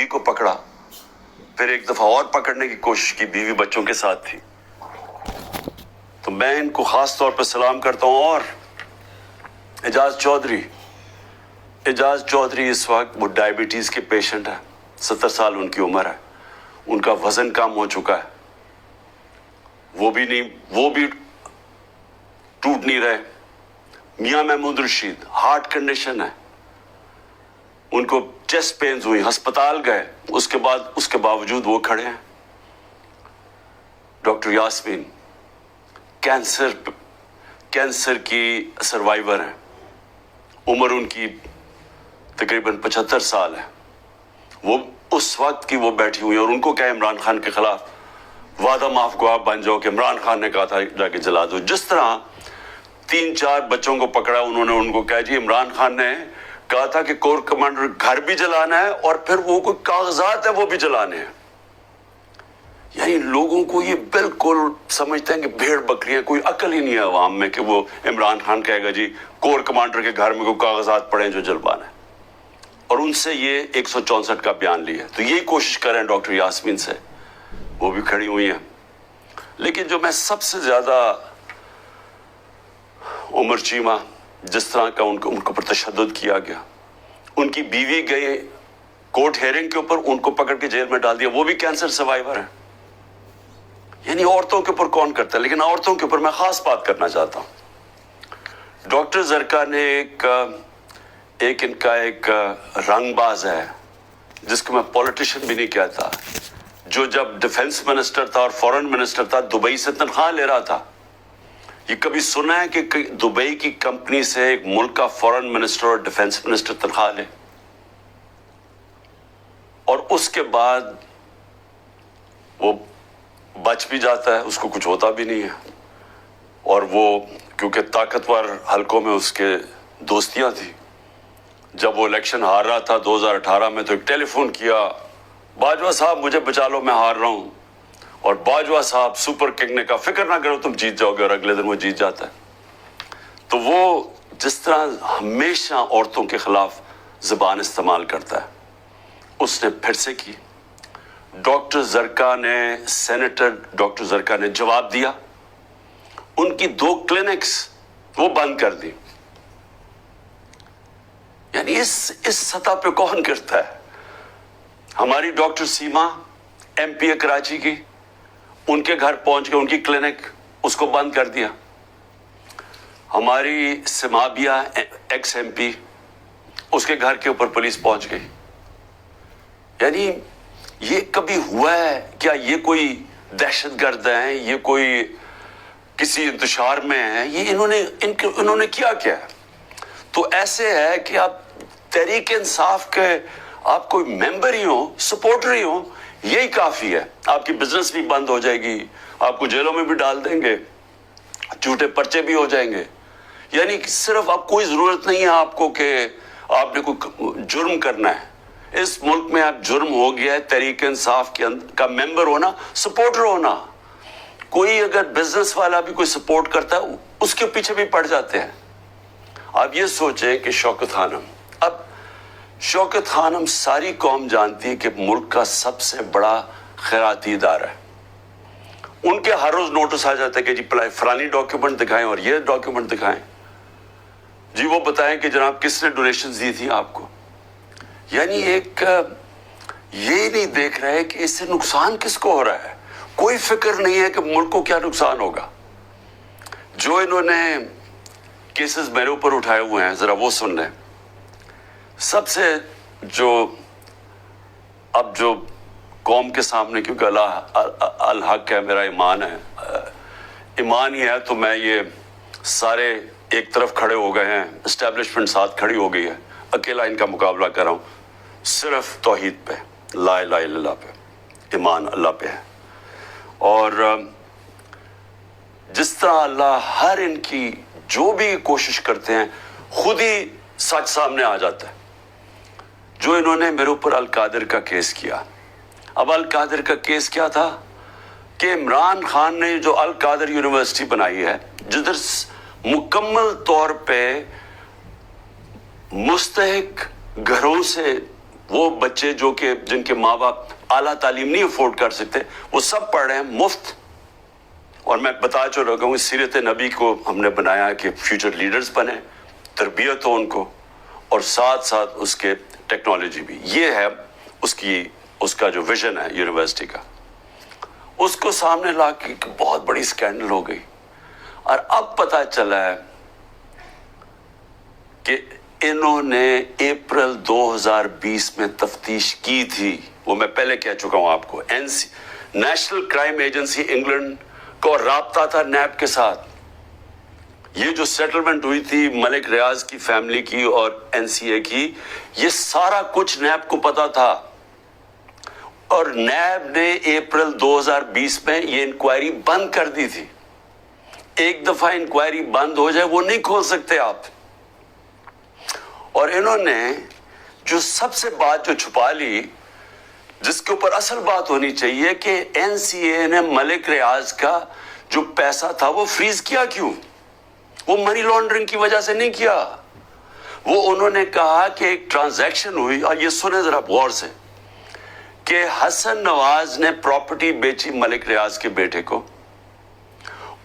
बीवी को पकड़ा, फिर एक दफा और पकड़ने की कोशिश की, बीवी बच्चों के साथ थी। तो मैं इनको खास तौर पर सलाम करता हूं। और एजाज चौधरी इस वक्त वो डायबिटीज के पेशेंट है, 70 साल उनकी उम्र है, उनका वजन कम हो चुका है, वो भी टूट नहीं रहे। मियां महमूद रशीद, हार्ट कंडीशन है, उनको चेस्ट पेन्स हुई, अस्पताल गए, उसके बावजूद वो खड़े हैं। डॉक्टर यास्मीन कैंसर की सर्वाइवर हैं, उम्र उनकी तकरीबन 75 साल है, वो उस वक्त की वो बैठी हुई है। और उनको क्या, इमरान खान के खिलाफ वादा माफ को आप बन जाओ कि इमरान खान ने कहा था जाके जला दो। जिस तरह 3-4 बच्चों को पकड़ा, उन्होंने उनको कहा जी इमरान खान ने कहा था कि कोर कमांडर घर भी जलाना है और फिर वो कोई कागजात है वो भी जलाने हैं। यानी लोगों को ये बिल्कुल समझते हैं कि भेड़ बकरियां, कोई अकल ही नहीं है अवाम में कि वो इमरान खान कहेगा जी कोर कमांडर के घर में कोई कागजात पड़े जो जलवाना है। और उनसे ये 164 का बयान लिया। तो यही कोशिश करें डॉक्टर यास्मीन से, वो भी खड़ी हुई हैं। लेकिन जो मैं सबसे ज्यादा उमर चीमा, जिस तरह का उनको पर तशद्दुद किया गया, उनकी बीवी गई कोर्ट हेयरिंग के ऊपर, उनको पकड़ के जेल में डाल दिया, वो भी कैंसर सर्वाइवर है। यानी औरतों के ऊपर कौन करता है। लेकिन औरतों के ऊपर मैं खास बात करना चाहता हूं। डॉक्टर जरका ने एक रंगबाज है, जिसको मैं पॉलिटिशियन भी नहीं कहता, जो जब डिफेंस मिनिस्टर था और फॉरेन मिनिस्टर था, दुबई से तनख्वाह ले रहा था। ये कभी सुना है कि दुबई की कंपनी से एक मुल्क का फॉरेन मिनिस्टर और डिफेंस मिनिस्टर तनख्वाह ले? और उसके बाद वो बच भी जाता है, उसको कुछ होता भी नहीं है। और वो क्योंकि ताकतवर हलकों में उसके दोस्तियां थी, जब वो इलेक्शन हार रहा था 2018 में, तो एक टेलीफोन किया, बाजवा साहब मुझे बचा लो, मैं हार रहा हूं। और बाजवा साहब सुपर किंग ने कहा फिक्र ना करो तुम जीत जाओगे, और अगले दिन वो जीत जाता है। तो वो जिस तरह हमेशा औरतों के खिलाफ जुबान इस्तेमाल करता है, उसने फिर से की। सेनेटर डॉक्टर जरका ने जवाब दिया, उनकी 2 क्लिनिक्स वो बंद कर दी। यानी इस सतह पे कौन करता है? हमारी डॉक्टर सीमा एमपी है कराची की, उनके घर पहुंच के उनकी क्लिनिक उसको बंद कर दिया। हमारी सिमाबिया एक्स एमपी, उसके घर के ऊपर पुलिस पहुंच गई। यानी ये कभी हुआ है क्या? ये कोई दहशतगर्द हैं, ये कोई किसी इंतशार में है, ये इन्होंने किया क्या? तो ऐसे है कि आप तहरीक इंसाफ के आप कोई मेंबर ही हो, सपोर्टर ही हो, यही काफी है। आपकी बिजनेस भी बंद हो जाएगी, आपको जेलों में भी डाल देंगे, झूठे पर्चे भी हो जाएंगे। यानी कि सिर्फ आप कोई जरूरत नहीं है आपको कि आपने कोई जुर्म करना है। इस मुल्क में आप जुर्म हो गया है तहरीक इंसाफ का मेंबर होना, सपोर्टर होना। कोई अगर बिजनेस वाला भी कोई सपोर्ट करता है, उसके पीछे भी पड़ जाते हैं। आप ये सोचें कि शौकत खानम सारी कौम जानती है कि मुल्क का सबसे बड़ा खैराती इदारा है। उनके हर रोज नोटिस आ जाता है कि जी फलानी डॉक्यूमेंट दिखाएं और ये डॉक्यूमेंट दिखाएं, जी वो बताएं कि जनाब किसने डोनेशन दी थी आपको। यानी एक ये नहीं देख रहे कि इससे नुकसान किसको हो रहा है। कोई फिक्र नहीं है कि मुल्क को क्या नुकसान होगा। जो इन्होंने केसेस मेरे ऊपर उठाए हुए हैं, जरा वो सुन लें। सबसे जो कौम के सामने, क्योंकि अल हक है, मेरा ईमान है, ईमान ही है, तो मैं ये सारे एक तरफ खड़े हो गए हैं, एस्टेब्लिशमेंट साथ खड़ी हो गई है, अकेला इनका मुकाबला कर रहा हूं। सिर्फ तौहीद पे, ला इलाहा इल्लल्लाह पे, ईमान अल्लाह पे है। और जिस तरह अल्लाह हर इनकी जो भी कोशिश करते हैं, खुद ही सच सामने आ जाता है। जो इन्होंने मेरे ऊपर अल कादिर का केस किया, अब अल कादिर का केस क्या था कि इमरान खान ने जो अल कादिर यूनिवर्सिटी बनाई है, जिधर मुकम्मल तौर पे मुस्तहिक घरों से وہ بچے جو کہ جن کے ماں باپ اعلیٰ تعلیم نہیں افورڈ کر سکتے وہ سب پڑھ رہے ہیں مفت. اور میں بتا چکا ہوں سیرت نبی کو ہم نے بنایا کہ فیوچر لیڈرز بنے, تربیت ہو ان کو, اور ساتھ ساتھ اس کے ٹیکنالوجی بھی. یہ ہے اس کا جو ویژن ہے یونیورسٹی کا. اس کو سامنے لا کے بہت بڑی سکینڈل ہو گئی. اور اب پتا چلا ہے کہ انہوں نے اپریل 2020 میں تفتیش کی تھی. وہ میں پہلے کہہ چکا ہوں آپ کو. نیشنل کرائم ایجنسی انگلینڈ کو رابطہ تھا نیب کے ساتھ. یہ جو سیٹلمنٹ ہوئی تھی ملک ریاض کی فیملی کی اور این سی اے کی, یہ سارا کچھ نیب کو پتا تھا. اور نیب نے اپریل 2020 میں یہ انکوائری بند کر دی تھی. ایک دفعہ انکوائری بند ہو جائے وہ نہیں کھول سکتے آپ. اور انہوں نے جو سب سے بات جو چھپا لی, جس کے اوپر اصل بات ہونی چاہیے کہ این سی اے نے ملک ریاض کا جو پیسہ تھا وہ فریز کیا کیوں؟ وہ منی لانڈرنگ کی وجہ سے نہیں کیا. وہ انہوں نے کہا کہ ایک ٹرانزیکشن ہوئی, اور یہ سنیں ذرا غور سے, کہ حسن نواز نے پراپرٹی بیچی ملک ریاض کے بیٹے کو,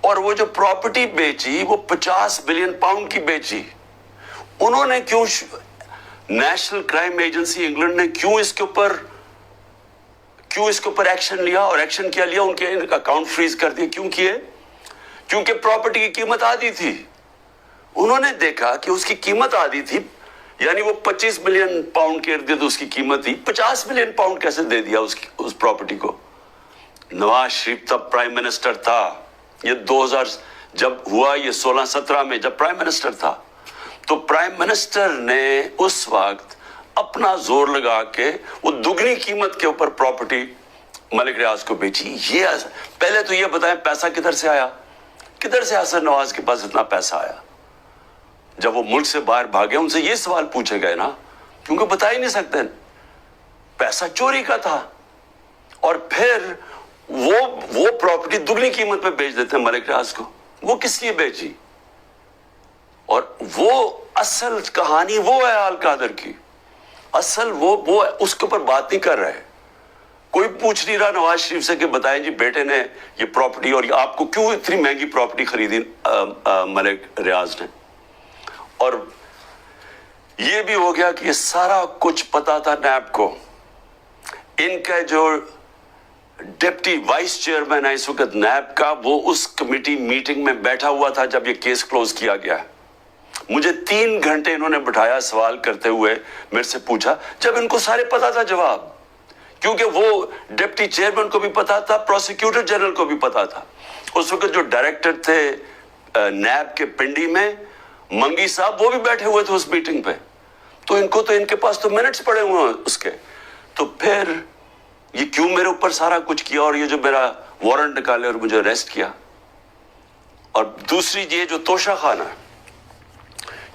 اور وہ جو پراپرٹی بیچی وہ 50 بلین پاؤنڈ کی بیچی. انہوں نے کیوں, نیشنل کرائم ایجنسی انگلینڈ نے کیوں اس کے اوپر ایکشن لیا؟ اور ایکشن کیا لیا؟ ان کے اکاؤنٹ فریز کر دیے. کیوں کیے؟ کیونکہ پراپرٹی کی قیمت آدھی تھی. انہوں نے دیکھا کہ اس کی قیمت آدھی تھی, یعنی وہ 25 ملین پاؤنڈ کے ارد گرد اس کی قیمت تھی. 50 ملین پاؤنڈ کیسے دے دیا اس پراپرٹی کو؟ نواز شریف تب پرائم منسٹر تھا. یہ 2000 جب ہوا, یہ 16-17 میں جب پرائم منسٹر تھا, تو پرائم منسٹر نے اس وقت اپنا زور لگا کے وہ دگنی قیمت کے اوپر پراپرٹی ملک ریاض کو بیچی. یہ پہلے تو یہ بتائیں پیسہ کدھر سے آیا؟ کدھر سے حسن نواز کے پاس اتنا پیسہ آیا؟ جب وہ ملک سے باہر بھاگے ان سے یہ سوال پوچھے گئے نا, کیونکہ بتا ہی نہیں سکتے. پیسہ چوری کا تھا. اور پھر وہ پراپرٹی دگنی قیمت پہ بیچ دیتے ہیں ملک ریاض کو. وہ کس لیے بیچی؟ اور وہ اصل کہانی وہ ہے آل قادر کی. اصل وہ اس کے اوپر بات نہیں کر رہے. کوئی پوچھ نہیں رہا نواز شریف سے کہ بتائیں جی بیٹے نے یہ پراپرٹی, اور آپ کو کیوں اتنی مہنگی پراپرٹی خریدی ملک ریاض نے. اور یہ بھی ہو گیا کہ یہ سارا کچھ پتا تھا نیب کو. ان کا جو ڈپٹی وائس چیئرمین ہے اس وقت نیب کا, وہ اس کمیٹی میٹنگ میں بیٹھا ہوا تھا جب یہ کیس کلوز کیا گیا. مجھے 3 گھنٹے انہوں نے بٹھایا سوال کرتے ہوئے, میرے سے پوچھا, جب ان کو سارے پتا تھا جواب. کیونکہ وہ ڈپٹی چیئرمین کو بھی پتا تھا, پروسیکیوٹر جنرل کو بھی پتا تھا. اس وقت جو ڈائریکٹر تھے نیب کے پنڈی میں, منگی صاحب, وہ بھی بیٹھے ہوئے تھے اس میٹنگ پہ. تو ان کے پاس تو منٹس پڑے ہوئے ہیں اس کے. تو پھر یہ کیوں میرے اوپر سارا کچھ کیا, اور یہ جو میرا وارنٹ نکالے اور مجھے اریسٹ کیا. اور دوسری یہ جو توشہ خانہ ہے,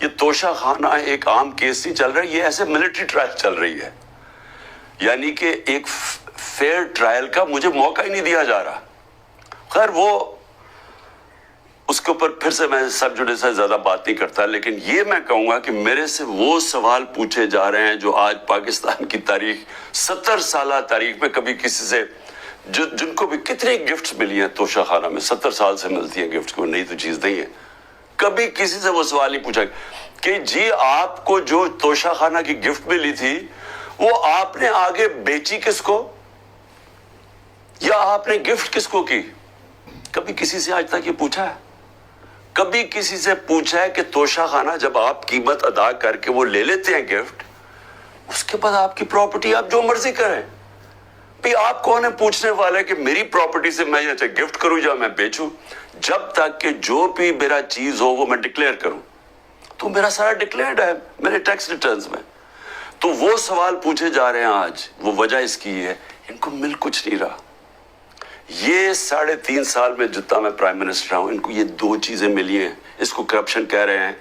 یہ توشہ خانہ ایک عام کیس نہیں چل رہا, یہ ایسے ملٹری ٹرائل چل رہی ہے. یعنی کہ ایک فیئر ٹرائل کا مجھے موقع ہی نہیں دیا جا رہا. خیر وہ اس کے اوپر پھر سے میں سب جوڈیس سے زیادہ بات نہیں کرتا, لیکن یہ میں کہوں گا کہ میرے سے وہ سوال پوچھے جا رہے ہیں جو آج پاکستان کی تاریخ 70 سالہ تاریخ میں کبھی کسی سے, جن کو بھی کتنی گفٹس ملی ہیں توشہ خانہ میں, 70 سال سے ملتی ہیں گفٹس, کو نئی تو چیز نہیں ہے. کبھی کسی سے وہ سوال نہیں پوچھا کہ جی آپ کو جو توشہ خانہ کی گفٹ ملی تھی وہ آپ نے آگے بیچی کس کو, یا آپ نے گفٹ کس کو کی. کبھی کسی سے آج تک یہ پوچھا ہے؟ کبھی کسی سے پوچھا ہے کہ توشہ خانہ جب آپ قیمت ادا کر کے وہ لے لیتے ہیں گفٹ, اس کے بعد آپ کی پراپرٹی آپ جو مرضی کریں. بھی آپ کون ہے پوچھنے والے کہ میری پراپرٹی سے میں یا گفٹ کروں یا میں بیچوں؟ جب تک کہ جو بھی میرا چیز ہو وہ میں ڈکلیئر کروں. تو میرا سارا ڈکلیئرڈ ہے میرے ٹیکس ریٹرنز میں. تو وہ سوال پوچھے جا رہے ہیں آج. وہ وجہ اس کی ہے ان کو مل کچھ نہیں رہا. یہ 3.5 سال میں جتنا میں پرائم منسٹر ہوں, ان کو یہ 2 چیزیں ملی ہیں. اس کو کرپشن کہہ رہے ہیں,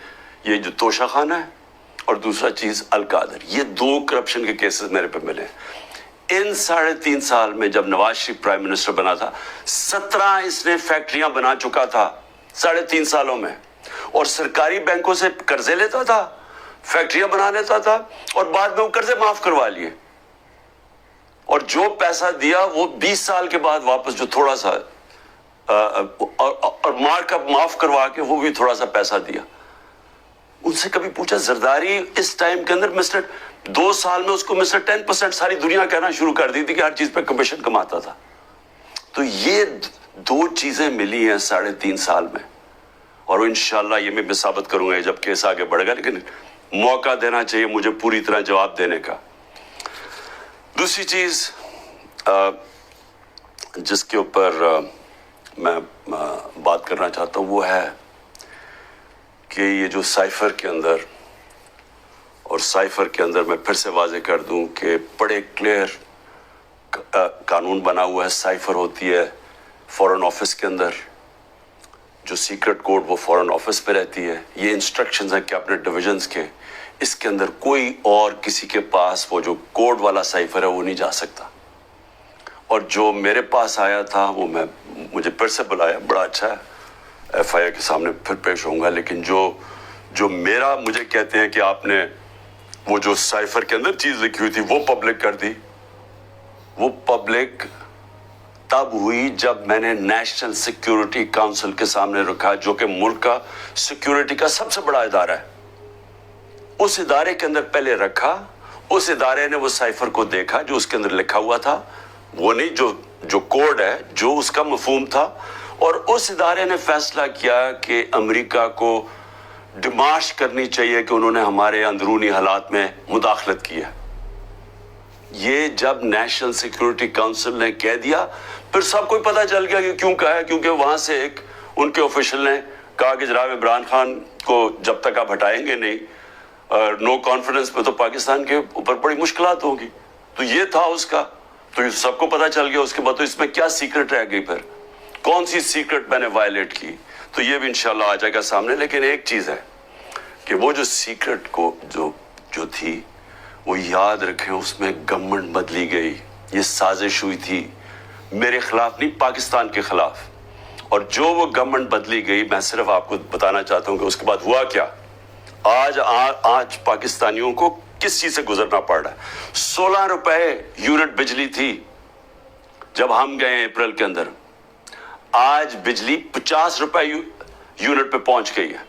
یہ جو توشہ خانہ ہے, اور دوسرا چیز القادر. یہ 2 کرپشن کے کیسز میرے پہ ملے ہیں. ان 3.5 سال میں جب نواز شریف پرائم منسٹر بنا تھا, 17 اس نے فیکٹریاں بنا چکا تھا 3.5 سالوں میں, اور سرکاری بینکوں سے قرضے لیتا تھا. फैक्ट्रियां बना लेता था और बाद में वो कर्जे माफ करवा लिए, और जो पैसा दिया वो 20 साल के बाद वापस जो थोड़ा सा और मार्कअप माफ करवा के वो भी थोड़ा सा पैसा दिया। उनसे कभी पूछा, जरदारी इस टाइम के अंदर मिस्टर 2 साल में उसको मिस्टर 10% सारी दुनिया कहना शुरू कर दी थी कि हर चीज पे कमीशन कमाता था। तो ये 2 चीजें मिली हैं 3.5 साल में, और इंशाल्लाह ये मैं साबित करूंगा जब केस आगे बढ़ेगा, लेकिन मौका देना चाहिए मुझे पूरी तरह जवाब देने का। दूसरी चीज जिसके ऊपर मैं बात करना चाहता हूं वो है कि ये जो साइफर के अंदर, और साइफर के अंदर मैं फिर से वाजे कर दूं कि बड़े क्लियर कानून बना हुआ है। साइफर होती है फॉरेन ऑफिस के अंदर, जो सीक्रेट कोड वो फॉरेन ऑफिस पे रहती है। ये इंस्ट्रक्शंस हैं कैबिनेट डिविजन्स के, इसके अंदर कोई और किसी के पास वो जो कोड वाला साइफर है वो नहीं जा सकता। और जो मेरे पास आया था वो मुझे फिर से बुलाया, बड़ा अच्छा है, FIA के सामने फिर पेश होऊंगा। लेकिन जो मेरा मुझे कहते हैं कि आपने वो जो साइफर के अंदर चीज लिखी हुई थी वो पब्लिक कर दी, वो पब्लिक तब हुई जब मैंने नेशनल सिक्योरिटी काउंसिल के सामने रखा, जो कि मुल्क का सिक्योरिटी का सबसे बड़ा इदारा है। उस इदारे के अंदर पहले रखा, उस इदारे ने वो साइफर को देखा जो उसके अंदर लिखा हुआ था, वो नहीं जो कोड है, जो उसका मफहूम था, और उस इदारे ने फैसला किया कि अमेरिका को डिमाश करनी चाहिए कि उन्होंने हमारे अंदरूनी हालात में मुदाखलत की है। ये जब नेशनल सिक्योरिटी काउंसिल ने कह दिया, फिर सबको पता चल गया कि क्यों कहा है, क्योंकि वहां से एक उनके ऑफिशियल ने कहा कि जनाब इमरान खान को जब तक आप हटाएंगे नहीं नो कॉन्फिडेंस पे, तो पाकिस्तान के ऊपर बड़ी मुश्किलात होगी। तो ये था उसका, तो सबको पता चल गया। उसके बाद तो इसमें क्या सीक्रेट रह गई, फिर कौन सी सीक्रेट मैंने वायलेट की, तो ये भी इंशाल्लाह आ जाएगा सामने। लेकिन एक चीज है कि वो जो सीक्रेट को जो थी वो याद रखें, उसमें गवर्नमेंट बदली गई, ये साजिश हुई थी मेरे खिलाफ नहीं, पाकिस्तान के खिलाफ। और जो वो गवर्नमेंट बदली गई, मैं सिर्फ आपको बताना चाहता हूं कि उसके बाद हुआ क्या। आज पाकिस्तानियों को किस चीज से गुजरना पड़ रहा है। 16 रुपए यूनिट बिजली थी जब हम गए अप्रैल के अंदर, आज बिजली 50 रुपए यूनिट पे पहुंच गई है।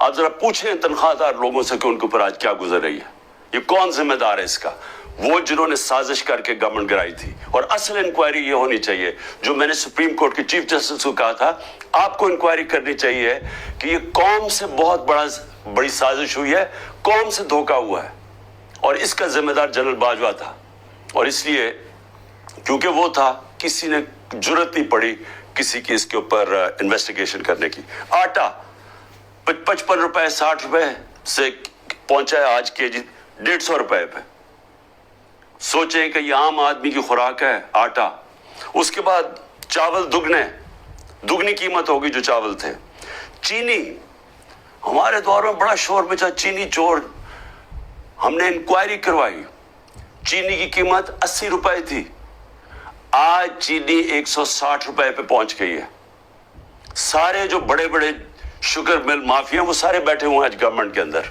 आप जरा पूछें तनख्वाहदार लोगों से कि उनके ऊपर आज क्या गुजर रही है। ये कौन जिम्मेदार है इसका? वो जिन्होंने साजिश करके गवर्नमेंट गिराई थी। और असल इंक्वायरी ये होनी चाहिए, जो मैंने सुप्रीम कोर्ट के चीफ जस्टिस को कहा था, आपको इंक्वायरी करनी चाहिए कि ये कौम से बहुत बड़ी साजिश हुई है, कौम से धोखा हुआ है, और इसका जिम्मेदार जनरल बाजवा था। और इसलिए क्योंकि वो था, किसी ने जुर्रत नहीं पड़ी किसी की इसके ऊपर इन्वेस्टिगेशन करने की। आटा 55 रुपए 60 रुपए से पहुंचा है आज केजी 150 रुपए पे। सोचें कि ये आम आदमी की खुराक है आटा। उसके बाद चावल दुगनी कीमत होगी जो चावल थे। चीनी, हमारे दौर में बड़ा शोर मचा, चीनी चोर। हमने इंक्वायरी करवाई, चीनी की कीमत 80 रुपए थी, आज चीनी 160 रुपए पे पहुंच गई है। सारे जो बड़े बड़े शुगर मिल माफिया वो सारे बैठे हुए हैं आज गवर्नमेंट के अंदर।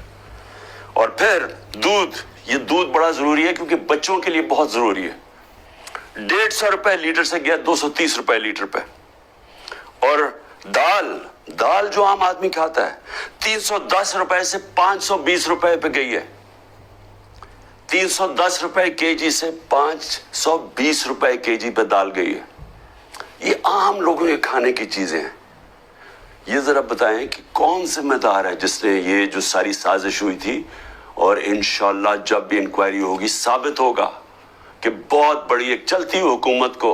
और फिर दूध, ये दूध बड़ा जरूरी है क्योंकि बच्चों के लिए बहुत जरूरी है। 150 रुपए लीटर से गया 230 रुपए लीटर पे। और दाल जो आम आदमी खाता है 310 रुपए से 520 रुपए पे गई है। 310 रुपए केजी से 520 रुपए केजी पे दाल गई है। ये आम लोगों के खाने की चीजें हैं। ये जरा बताएं कि कौन जिम्मेदार है जिसने ये जो सारी साजिश हुई थी। और इंशाल्लाह जब भी इंक्वायरी होगी साबित होगा कि बहुत बड़ी एक चलती हुई हुकूमत को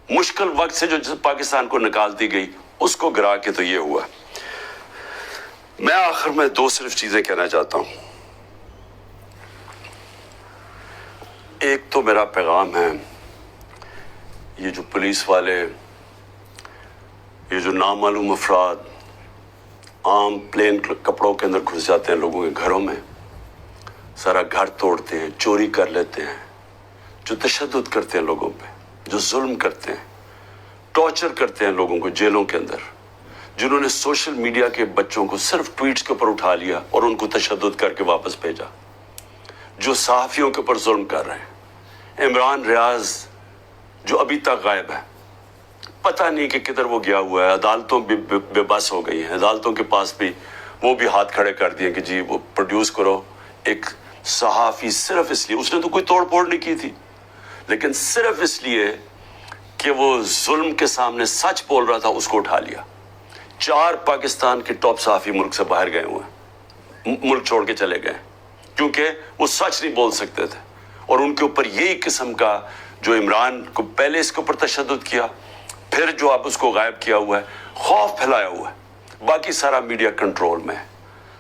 मुश्किल वक्त से जो पाकिस्तान को निकाल दी गई उसको गिरा के तो ये हुआ। मैं आखिर में 2 सिर्फ चीजें कहना चाहता हूं। एक तो मेरा पैगाम है, ये जो पुलिस वाले, ये जो नामालूम अफराद आम प्लेन कपड़ों के अंदर घुस जाते हैं लोगों के घरों में, सारा घर तोड़ते हैं, चोरी कर लेते हैं, जो तशद्दुद करते हैं लोगों पे, जो जुल्म करते हैं, टॉर्चर करते हैं लोगों को जेलों के अंदर, जिन्होंने सोशल मीडिया के बच्चों को सिर्फ ट्वीट्स के ऊपर उठा लिया और उनको तशद्दुद करके वापस भेजा, जो सहाफियों के ऊपर जुल्म कर रहे हैं। इमरान रियाज जो अभी तक गायब है, पता नहीं कि किधर वो गया हुआ है। अदालतों बेबस हो गई हैं, अदालतों के पास भी वो भी हाथ खड़े कर दिए कि जी वो प्रोड्यूस करो। एक सहाफी सिर्फ इसलिए, उसने तो कोई तोड़ फोड़ नहीं की थी, लेकिन सिर्फ इसलिए कि वो जुल्म के सामने सच बोल रहा था, उसको उठा लिया। 4 पाकिस्तान के टॉप सहाफी मुल्क से बाहर गए हुए हैं, मुल्क छोड़ के चले गए, क्योंकि वो सच नहीं बोल सकते थे। और उनके ऊपर यही किस्म का जो इमरान को पहले इसके ऊपर तशद्दुद किया, फिर जो अब उसको गायब किया हुआ है, खौफ फैलाया हुआ है, बाकी सारा मीडिया कंट्रोल में है।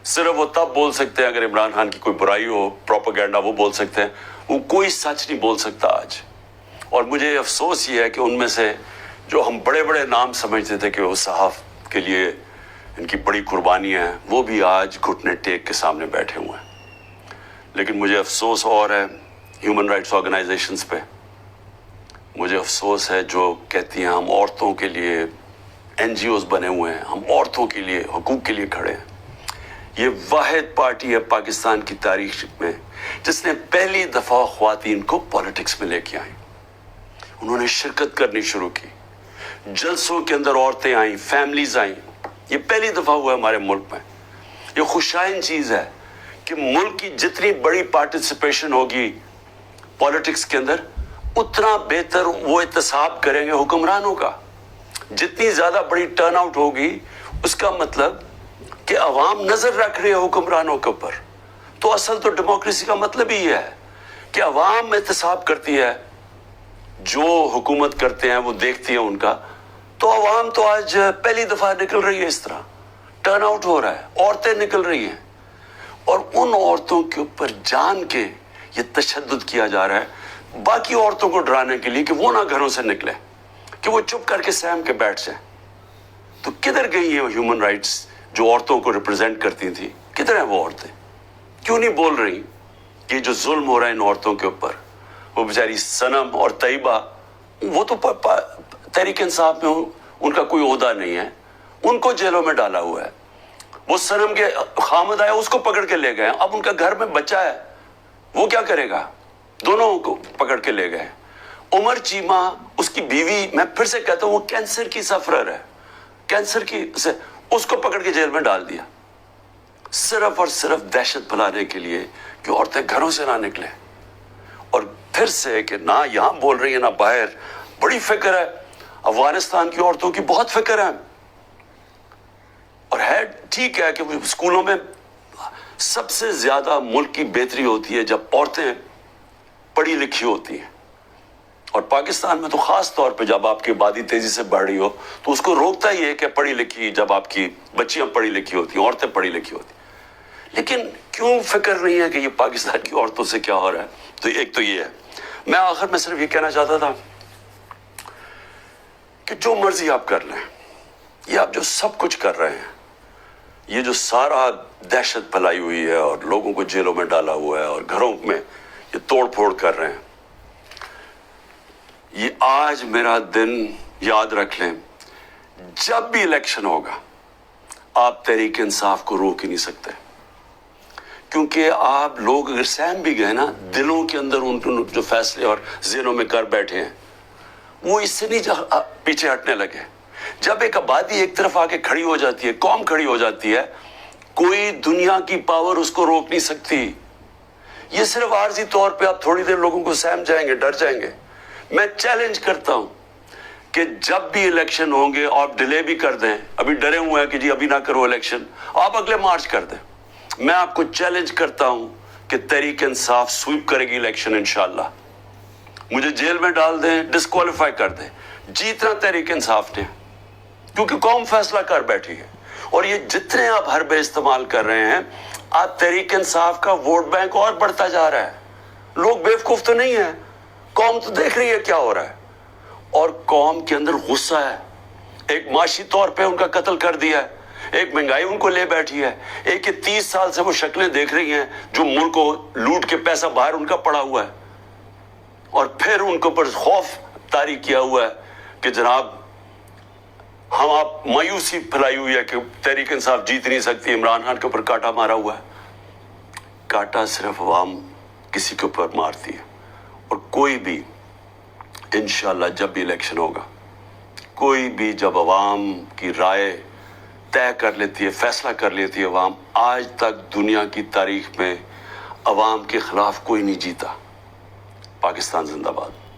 सिर्फ वो तब बोल सकते हैं अगर इमरान खान की कोई बुराई हो, प्रोपेगेंडा, वो बोल सकते हैं, वो कोई सच नहीं बोल सकता आज। और मुझे अफसोस ये है कि उनमें से जो हम बड़े बड़े नाम समझते थे कि वो सहाफ के लिए इनकी बड़ी कुर्बानियां हैं, वो भी आज घुटने टेक के सामने बैठे हुए हैं। लेकिन मुझे अफसोस और है ह्यूमन राइट्स ऑर्गेनाइजेशंस पे, मुझे अफसोस है जो कहती हैं हम औरतों के लिए NGOs बने हुए हैं, हम औरतों के लिए, हुकूक के लिए खड़े हैं। ये वाहिद पार्टी है पाकिस्तान की तारीख में जिसने पहली दफा ख्वातीन को पॉलिटिक्स में लेके आई। उन्होंने शिरकत करनी शुरू की, जलसों के अंदर औरतें आई, फैमिलीज आई। ये पहली दफा हुआ है हमारे मुल्क में। ये खुशाइन चीज है कि मुल्क की जितनी बड़ी पार्टिसिपेशन होगी पॉलिटिक्स के अंदर, उतना बेहतर वो एहतसाब करेंगे हुक्मरानों का। जितनी ज्यादा बड़ी टर्नआउट होगी, उसका मतलब कि अवाम नजर रख रही है हुक्मरानों के ऊपर। तो असल तो डेमोक्रेसी का मतलब ही है कि अवाम एहतसाब करती है, जो हुकूमत करते हैं वो देखती है उनका। तो अवाम तो आज पहली दफा निकल रही है, इस तरह टर्नआउट हो रहा है, औरतें निकल रही हैं, और उन औरतों के ऊपर जान के ये तशद्दुद किया जा रहा है बाकी औरतों को डराने के लिए कि वो ना घरों से निकले, कि वो चुप करके सहम के बैठ जाए। तो किधर गई है ह्यूमन राइट्स जो औरतों को रिप्रेजेंट करती थी? किधर है वो औरतें? क्यों नहीं बोल रही कि जो जुल्म हो रहा है इन औरतों के ऊपर? वो बेचारी सनम और तैयबा, वो तो तहरीक इंसाफ में उनका कोई ओहदा नहीं है, उनको जेलों में डाला हुआ है। वो सनम के खामद आया, उसको पकड़ के ले गए। अब उनका घर में बच्चा है, वो क्या करेगा? दोनों को पकड़ के ले गए। उमर चीमा, उसकी बीवी, मैं फिर से कहता हूं, वो कैंसर की सफरर है, कैंसर की से उसको पकड़ के जेल में डाल दिया, सिर्फ और सिर्फ दहशत फैलाने के लिए कि औरतें घरों से ना निकले। और फिर से कि ना यहां बोल रही है ना बाहर, बड़ी फिक्र है अफगानिस्तान की औरतों की, बहुत फिक्र है। और है ठीक है कि स्कूलों में सबसे ज्यादा मुल्क की बेहतरी होती है जब औरतें पढ़ी लिखी होती हैं, और पाकिस्तान में तो खास तौर पे जब आपकी आबादी तेजी से बढ़ रही हो तो उसको रोकता ही है कि पढ़ी लिखी, जब आपकी बच्चियां पढ़ी लिखी होती हैं, औरतें पढ़ी लिखी होती। लेकिन क्यों फिक्र नहीं है कि ये पाकिस्तान की औरतों से क्या हो रहा है? तो एक तो ये है। मैं आखिर में सिर्फ ये कहना चाहता था कि जो मर्जी आप कर लें, ये आप जो सब कुछ कर रहे हैं, ये जो सारा दहशत फैलाई हुई है और लोगों को जेलों में डाला हुआ है और घरों में ये तोड़ फोड़ कर रहे हैं, ये आज मेरा दिन याद रख लें, जब भी इलेक्शन होगा आप तहरीक इंसाफ को रोक ही नहीं सकते। क्योंकि आप लोग अगर सहम भी गए ना, दिलों के अंदर उन जो फैसले और ज़हनों में कर बैठे हैं, वो इससे नहीं पीछे हटने लगे। जब एक आबादी एक तरफ आके खड़ी हो जाती है, कौम खड़ी हो जाती है, कोई दुनिया की पावर उसको रोक नहीं सकती। ये सिर्फ आर्जी तौर पे आप थोड़ी देर लोगों को सहम जाएंगे, डर जाएंगे। मैं चैलेंज करता हूं कि जब भी इलेक्शन होंगे आप डिले भी कर दें, अभी डरे हुए हैं कि जी अभी ना करो इलेक्शन, आप अगले मार्च कर दें। मैं आपको चैलेंज करता हूं कि तहरीक इंसाफ स्वीप करेगी इलेक्शन इंशाल्लाह। मुझे जेल में डाल दें, डिस्क्वालीफाई कर दें, जीतना तहरीक इंसाफ ने, क्योंकि कौम फैसला कर बैठी है। और ये जितने आप हरबे इस्तेमाल कर रहे हैं, आप तहरीक इंसाफ का वोट बैंक और बढ़ता जा रहा है। लोग बेवकूफ तो नहीं है, कौम तो देख रही है क्या हो रहा है, और कौम के अंदर गुस्सा है। एक माशी तौर पे उनका कत्ल कर दिया है, एक महंगाई उनको ले बैठी है, एक ये 30 साल से वो शक्लें देख रही हैं जो मुल्क को लूट के पैसा बाहर उनका पड़ा हुआ है, और फिर उनको पर खौफ तारी किया हुआ है कि जनाब ہم آپ مایوسی پھیلائی ہوئی ہے کہ تحریک انصاف جیت نہیں سکتی، عمران خان کے اوپر کاٹا مارا ہوا ہے. کاٹا صرف عوام کسی کے اوپر مارتی ہے، اور کوئی بھی انشاءاللہ جب بھی الیکشن ہوگا، کوئی بھی جب عوام کی رائے طے کر لیتی ہے، فیصلہ کر لیتی ہے عوام، آج تک دنیا کی تاریخ میں عوام کے خلاف کوئی نہیں جیتا. پاکستان زندہ باد.